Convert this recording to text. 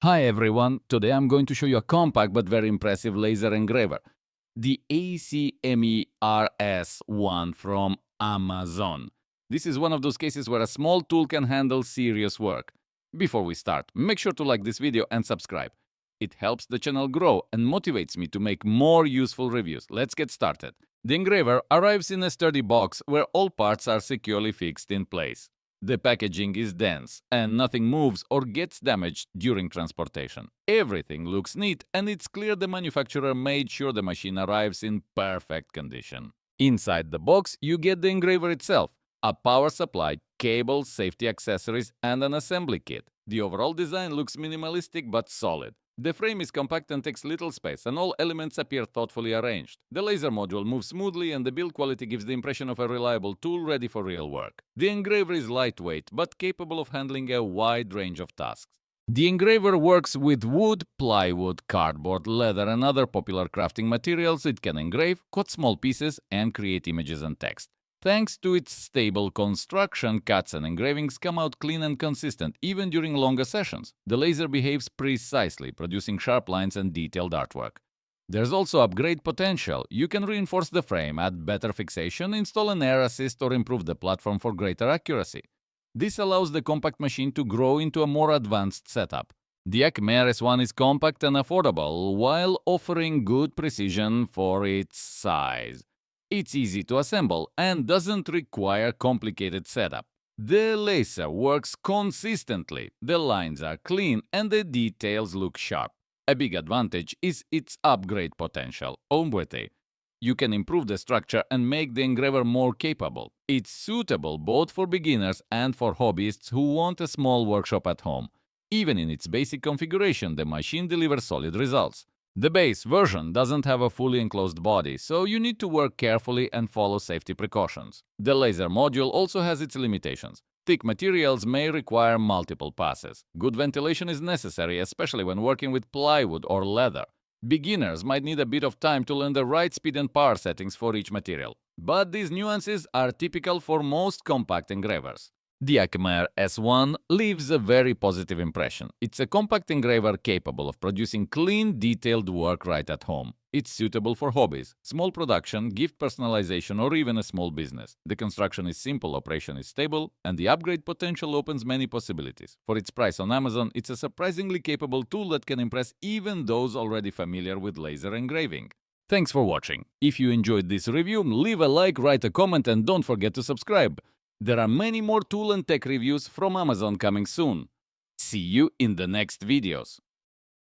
Hi everyone, today I'm going to show you a compact but very impressive laser engraver, the ACMER S1 from Amazon. This is one of those cases where a small tool can handle serious work. Before we start, make sure to like this video and subscribe. It helps the channel grow and motivates me to make more useful reviews. Let's get started. The engraver arrives in a sturdy box where all parts are securely fixed in place. The packaging is dense, and nothing moves or gets damaged during transportation. Everything looks neat, and it's clear the manufacturer made sure the machine arrives in perfect condition. Inside the box, you get the engraver itself, a power supply, cables, safety accessories, and an assembly kit. The overall design looks minimalistic but solid. The frame is compact and takes little space, and all elements appear thoughtfully arranged. The laser module moves smoothly, and the build quality gives the impression of a reliable tool ready for real work. The engraver is lightweight, but capable of handling a wide range of tasks. The engraver works with wood, plywood, cardboard, leather, and other popular crafting materials. It can engrave, cut small pieces, and create images and text. Thanks to its stable construction, cuts and engravings come out clean and consistent, even during longer sessions. The laser behaves precisely, producing sharp lines and detailed artwork. There's also upgrade potential. You can reinforce the frame, add better fixation, install an air assist, or improve the platform for greater accuracy. This allows the compact machine to grow into a more advanced setup. The ACMER S1 is compact and affordable, while offering good precision for its size. It's easy to assemble and doesn't require complicated setup. The laser works consistently, the lines are clean, and the details look sharp. A big advantage is its upgrade potential. You can improve the structure and make the engraver more capable. It's suitable both for beginners and for hobbyists who want a small workshop at home. Even in its basic configuration, the machine delivers solid results. The base version doesn't have a fully enclosed body, so you need to work carefully and follow safety precautions. The laser module also has its limitations. Thick materials may require multiple passes. Good ventilation is necessary, especially when working with plywood or leather. Beginners might need a bit of time to learn the right speed and power settings for each material. But these nuances are typical for most compact engravers. The ACMER S1 leaves a very positive impression. It's a compact engraver capable of producing clean, detailed work right at home. It's suitable for hobbies, small production, gift personalization, or even a small business. The construction is simple, operation is stable, and the upgrade potential opens many possibilities. For its price on Amazon, it's a surprisingly capable tool that can impress even those already familiar with laser engraving. Thanks for watching. If you enjoyed this review, leave a like, write a comment, and don't forget to subscribe. There are many more tool and tech reviews from Amazon coming soon. See you in the next videos.